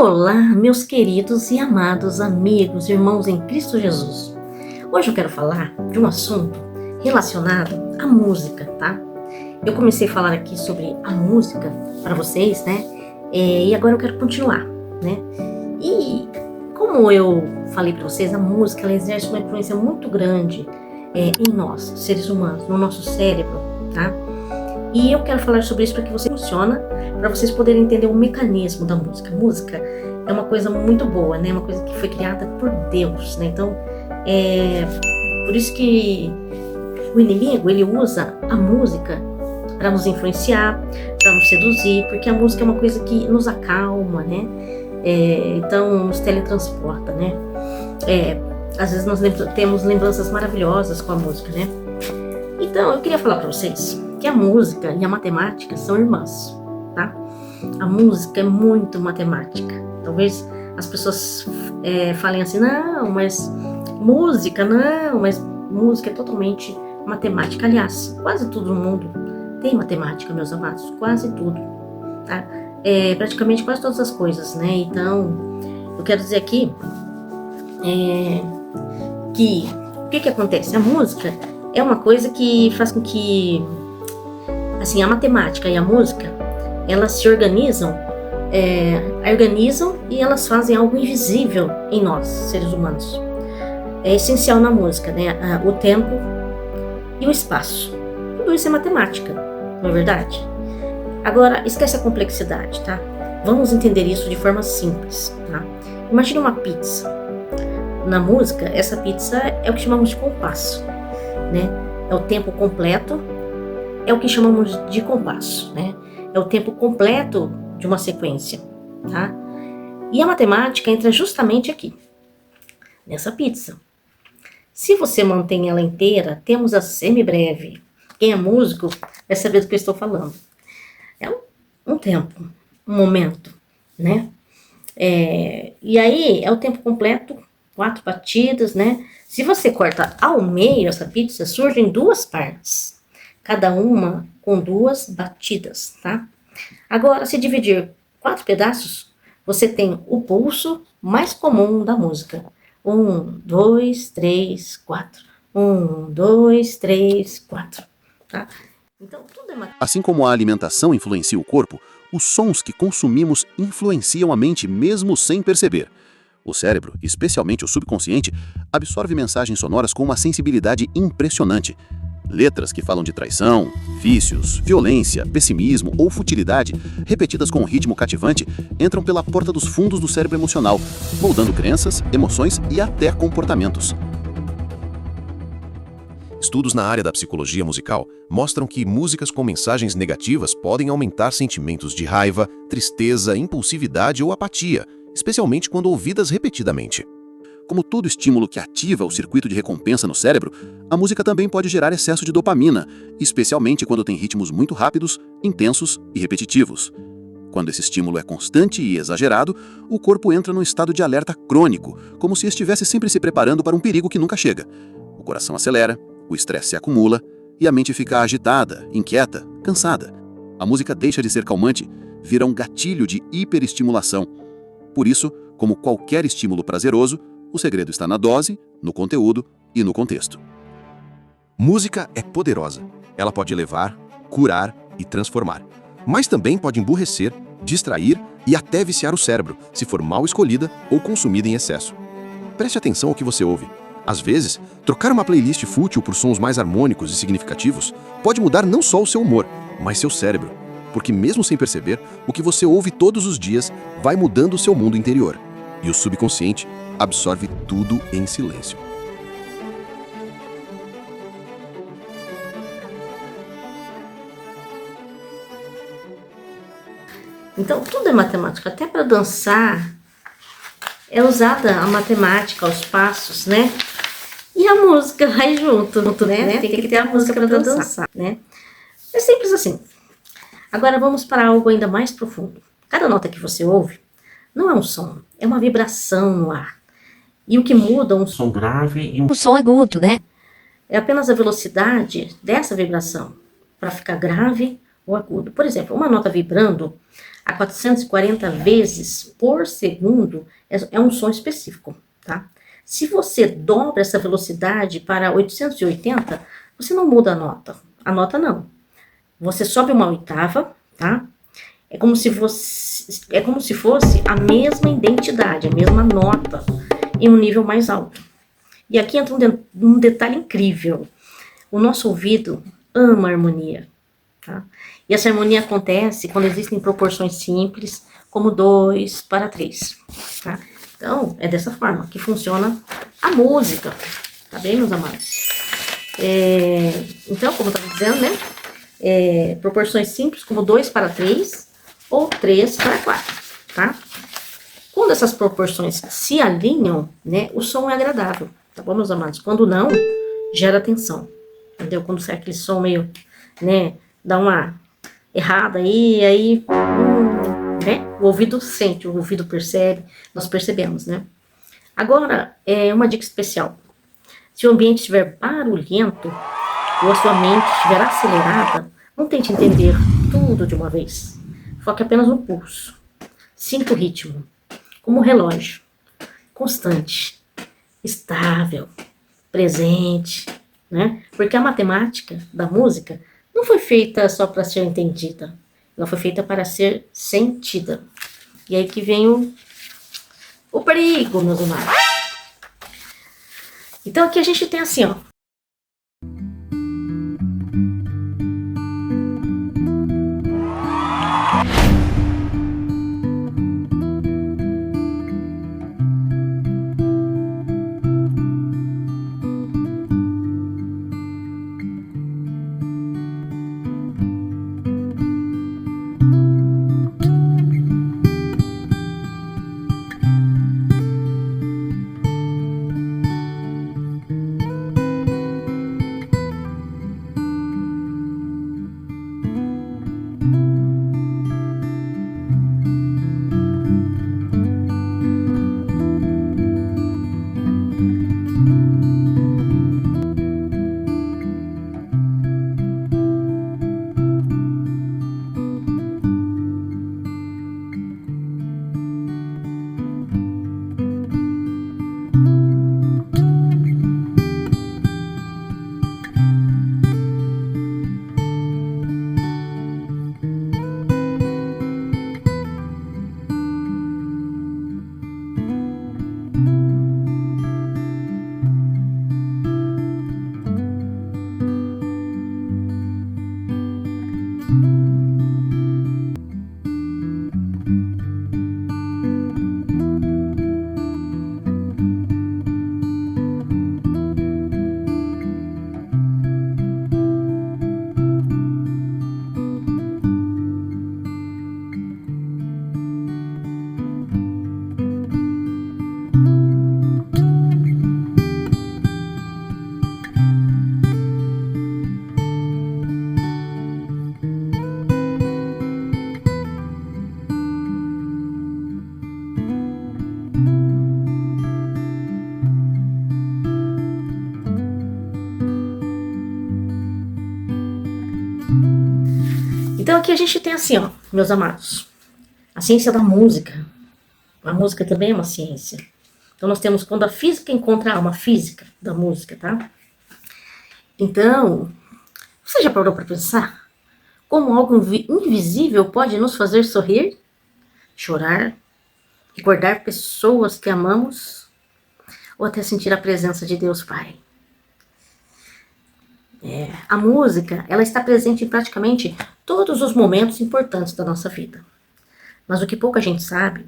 Olá, meus queridos e amados amigos, irmãos em Cristo Jesus. Hoje eu quero falar de um assunto relacionado à música, tá? Eu comecei a falar aqui sobre a música para vocês, né? E agora eu quero continuar, né? E como eu falei para vocês, a música ela exerce uma influência muito grande em nós, seres humanos, no nosso cérebro, tá? E eu quero falar sobre isso para que você funcione, para vocês poderem entender o mecanismo da música. A música é uma coisa muito boa, né? Uma coisa que foi criada por Deus, né? Então, por isso que o inimigo, ele usa a música para nos influenciar, para nos seduzir, porque a música é uma coisa que nos acalma, né? Então, nos teletransporta, né? Às vezes nós temos lembranças maravilhosas com a música, né? Então, eu queria falar para vocês que a música e a matemática são irmãs, tá? A música é muito matemática. Talvez as pessoas falem assim, mas música é totalmente matemática. Aliás, quase todo mundo tem matemática, meus amados, quase tudo, tá? Praticamente quase todas as coisas, né? Então, eu quero dizer aqui que o que acontece? A música é uma coisa que faz com que, assim, a matemática e a música, elas se organizam e elas fazem algo invisível em nós, seres humanos. É essencial na música, né? O tempo e o espaço. Tudo isso é matemática, não é verdade? Agora, esquece a complexidade, tá? Vamos entender isso de forma simples, tá? Imagine uma pizza. Na música, essa pizza é o que chamamos de compasso, né? É o tempo completo, é o que chamamos de compasso, né? É o tempo completo de uma sequência, tá? E a matemática entra justamente aqui, nessa pizza. Se você mantém ela inteira, temos a semibreve. Quem é músico vai saber do que eu estou falando. É um tempo, um momento, né? E aí é o tempo completo, 4 batidas, né? Se você corta ao meio essa pizza, surgem 2 partes, cada uma com 2 batidas, tá? Agora, se dividir 4 pedaços, você tem o pulso mais comum da música. 1, 2, 3, 4. 1, 2, 3, 4. Tá? Então, tudo é Assim como a alimentação influencia o corpo, os sons que consumimos influenciam a mente mesmo sem perceber. O cérebro, especialmente o subconsciente, absorve mensagens sonoras com uma sensibilidade impressionante. Letras que falam de traição, vícios, violência, pessimismo ou futilidade, repetidas com um ritmo cativante, entram pela porta dos fundos do cérebro emocional, moldando crenças, emoções e até comportamentos. Estudos na área da psicologia musical mostram que músicas com mensagens negativas podem aumentar sentimentos de raiva, tristeza, impulsividade ou apatia, especialmente quando ouvidas repetidamente. Como todo estímulo que ativa o circuito de recompensa no cérebro, a música também pode gerar excesso de dopamina, especialmente quando tem ritmos muito rápidos, intensos e repetitivos. Quando esse estímulo é constante e exagerado, o corpo entra num estado de alerta crônico, como se estivesse sempre se preparando para um perigo que nunca chega. O coração acelera, o estresse se acumula e a mente fica agitada, inquieta, cansada. A música deixa de ser calmante, vira um gatilho de hiperestimulação. Por isso, como qualquer estímulo prazeroso, o segredo está na dose, no conteúdo e no contexto. Música é poderosa. Ela pode levar, curar e transformar. Mas também pode emburrecer, distrair e até viciar o cérebro, se for mal escolhida ou consumida em excesso. Preste atenção ao que você ouve. Às vezes, trocar uma playlist fútil por sons mais harmônicos e significativos pode mudar não só o seu humor, mas seu cérebro. Porque mesmo sem perceber, o que você ouve todos os dias vai mudando o seu mundo interior. E o subconsciente absorve tudo em silêncio. Então, tudo é matemática. Até para dançar é usada a matemática, os passos, né? E a música vai junto, né? Tem que ter a música para dançar, né? É simples assim. Agora vamos para algo ainda mais profundo. Cada nota que você ouve não é um som, é uma vibração no ar. E o que muda um som grave e um som agudo, né? É apenas a velocidade dessa vibração para ficar grave ou agudo. Por exemplo, uma nota vibrando a 440 vezes por segundo é um som específico, tá? Se você dobra essa velocidade para 880, você não muda a nota. A nota não. Você sobe uma oitava, tá? É como se fosse a mesma identidade, a mesma nota, em um nível mais alto. E aqui entra um detalhe incrível. O nosso ouvido ama a harmonia, tá? E essa harmonia acontece quando existem proporções simples, como 2:3, tá? Então, é dessa forma que funciona a música, tá bem, meus amados? Então, como eu estava dizendo, né? Proporções simples, como 2:3 ou 3:4, tá? Quando essas proporções se alinham, né, o som é agradável, tá bom, meus amados? Quando não, gera tensão, entendeu? Quando sai aquele som meio, né, dá uma errada aí, né, o ouvido sente, o ouvido percebe, nós percebemos, né? Agora, uma dica especial. Se o ambiente estiver barulhento, ou a sua mente estiver acelerada, não tente entender tudo de uma vez. Foque apenas no pulso. Sinta o ritmo, como um relógio, constante, estável, presente, né? Porque a matemática da música não foi feita só para ser entendida, ela foi feita para ser sentida. E aí que vem o perigo, meus amados. Então aqui a gente tem assim, ó. Então aqui a gente tem assim, ó, meus amados, a ciência da música. A música também é uma ciência. Então nós temos quando a física encontra uma física da música, tá? Então, você já parou para pensar como algo invisível pode nos fazer sorrir, chorar, recordar pessoas que amamos ou até sentir a presença de Deus Pai? A música, ela está presente em praticamente todos os momentos importantes da nossa vida. Mas o que pouca gente sabe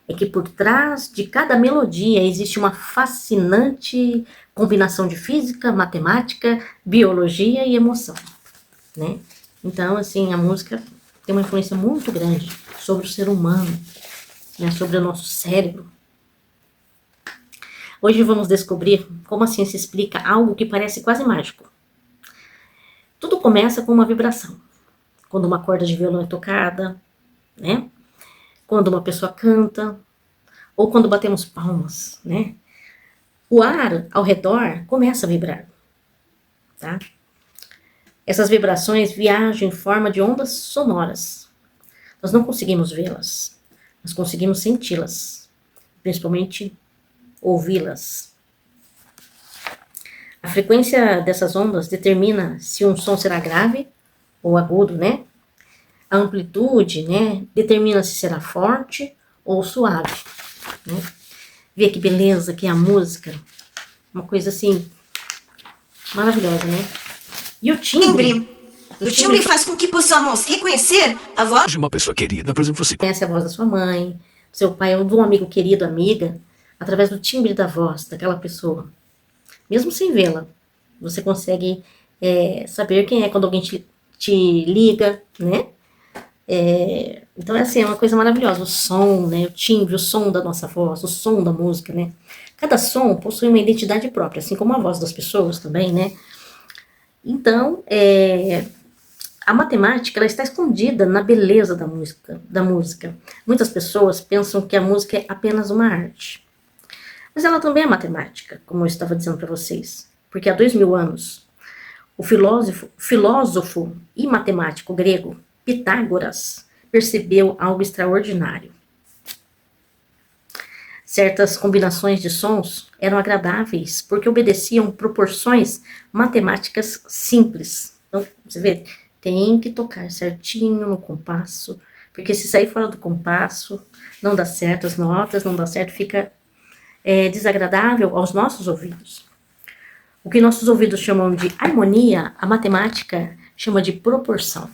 é que por trás de cada melodia existe uma fascinante combinação de física, matemática, biologia e emoção, né? Então, assim, a música tem uma influência muito grande sobre o ser humano, né? Sobre o nosso cérebro. Hoje vamos descobrir como a ciência explica algo que parece quase mágico. Tudo começa com uma vibração. Quando uma corda de violão é tocada, né? Quando uma pessoa canta, ou quando batemos palmas, né? O ar ao redor começa a vibrar, tá? Essas vibrações viajam em forma de ondas sonoras. Nós não conseguimos vê-las, mas conseguimos senti-las, principalmente ouvi-las. A frequência dessas ondas determina se um som será grave ou agudo, né? A amplitude, né, determina se será forte ou suave, né? Vê que beleza que é a música. Uma coisa assim, maravilhosa, né? E o timbre? O timbre faz com que possamos reconhecer a voz de uma pessoa querida. Por exemplo, você Conhece a voz da sua mãe, do seu pai ou de um amigo querido, amiga, através do timbre da voz daquela pessoa. Mesmo sem vê-la, você consegue saber quem é quando alguém te liga, né? Então, assim, é uma coisa maravilhosa. O som, né? O timbre, o som da nossa voz, o som da música, né? Cada som possui uma identidade própria, assim como a voz das pessoas também, né? Então, a matemática, ela está escondida na beleza da música. Muitas pessoas pensam que a música é apenas uma arte. Mas ela também é matemática, como eu estava dizendo para vocês. Porque há 2000 anos, o filósofo e matemático grego Pitágoras percebeu algo extraordinário. Certas combinações de sons eram agradáveis porque obedeciam proporções matemáticas simples. Então, você vê, tem que tocar certinho no compasso, porque se sair fora do compasso, não dá certo as notas, não dá certo, fica desagradável aos nossos ouvidos. O que nossos ouvidos chamam de harmonia, a matemática chama de proporção.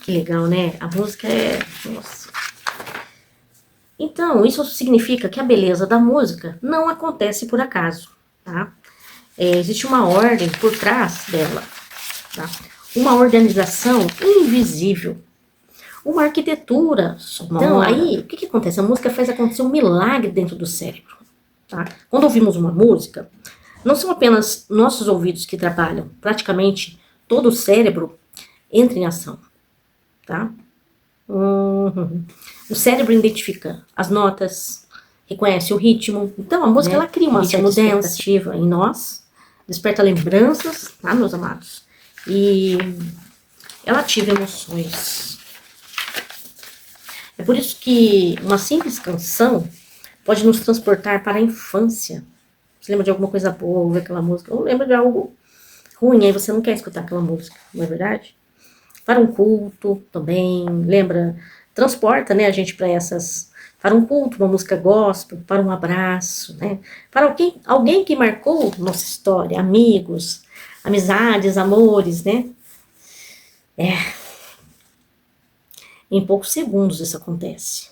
Que legal, né? A música nossa. Então, isso significa que a beleza da música não acontece por acaso, tá? Existe uma ordem por trás dela, tá? Uma organização invisível, uma arquitetura sonora. Então, aí, o que acontece? A música faz acontecer um milagre dentro do cérebro, tá? Quando ouvimos uma música, não são apenas nossos ouvidos que trabalham, praticamente todo o cérebro entra em ação, tá? O cérebro identifica as notas, reconhece o ritmo. Então, a música, ela cria uma certa expectativa em nós, desperta lembranças, tá, meus amados? E ela ativa emoções. É por isso que uma simples canção pode nos transportar para a infância. Você lembra de alguma coisa boa, ouve aquela música, ou lembra de algo ruim, aí você não quer escutar aquela música, não é verdade? Para um culto também, lembra, transporta, né, a gente para um culto, uma música gospel, para um abraço, né, para alguém que marcou nossa história, amigos, amizades, amores, né, em poucos segundos isso acontece.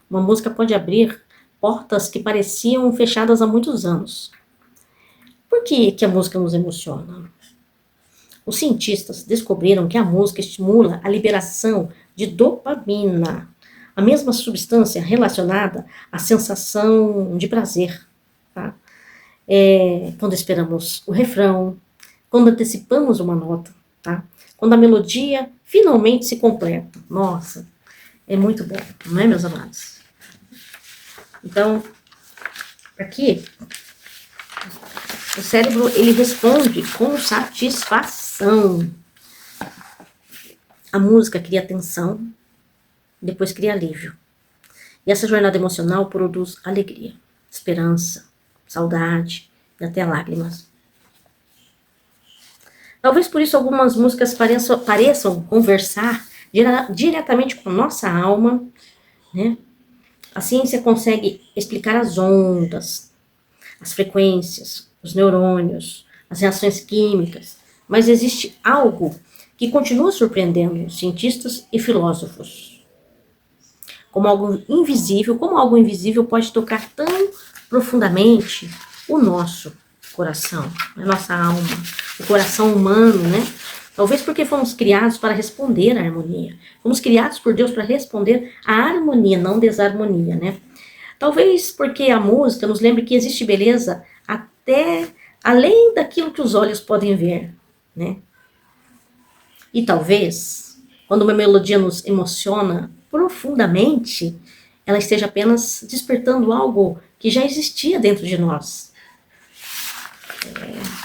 Uma música pode abrir portas que pareciam fechadas há muitos anos. Por que a música nos emociona? Os cientistas descobriram que a música estimula a liberação de dopamina, a mesma substância relacionada à sensação de prazer, tá? Quando esperamos o refrão, quando antecipamos uma nota, tá? Quando a melodia finalmente se completa. Nossa, é muito bom, não é, meus amados? Então, aqui, o cérebro, ele responde com satisfação. A música cria tensão, depois cria alívio. E essa jornada emocional produz alegria, esperança, saudade e até lágrimas. Talvez por isso algumas músicas pareçam conversar diretamente com nossa alma, né? A ciência consegue explicar as ondas, as frequências, os neurônios, as reações químicas, mas existe algo que continua surpreendendo cientistas e filósofos. Como algo invisível pode tocar tão profundamente o nosso coração, a nossa alma, o coração humano, né? Talvez porque fomos criados para responder à harmonia. Fomos criados por Deus para responder à harmonia, não desarmonia, né? Talvez porque a música nos lembre que existe beleza até além daquilo que os olhos podem ver, né? E talvez, quando uma melodia nos emociona profundamente, ela esteja apenas despertando algo que já existia dentro de nós.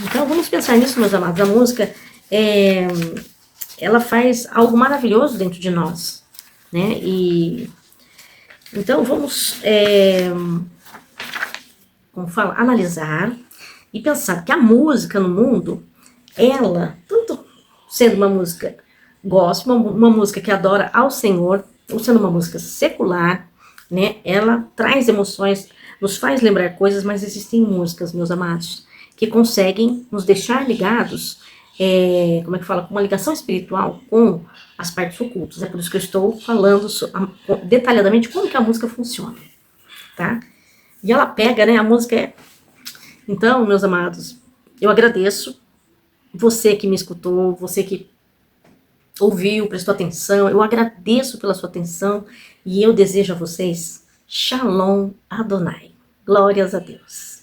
Então vamos pensar nisso, meus amados. A música, ela faz algo maravilhoso dentro de nós, né? E então vamos, analisar e pensar que a música no mundo, ela, tanto sendo uma música gospel, uma música que adora ao Senhor, ou sendo uma música secular, né? Ela traz emoções, nos faz lembrar coisas, mas existem músicas, meus amados, que conseguem nos deixar ligados, com uma ligação espiritual com as partes ocultas. É por isso que eu estou falando detalhadamente como que a música funciona, tá? E ela pega, né? A música Então, meus amados, eu agradeço você que me escutou, você que ouviu, prestou atenção. Eu agradeço pela sua atenção e eu desejo a vocês Shalom Adonai. Glórias a Deus.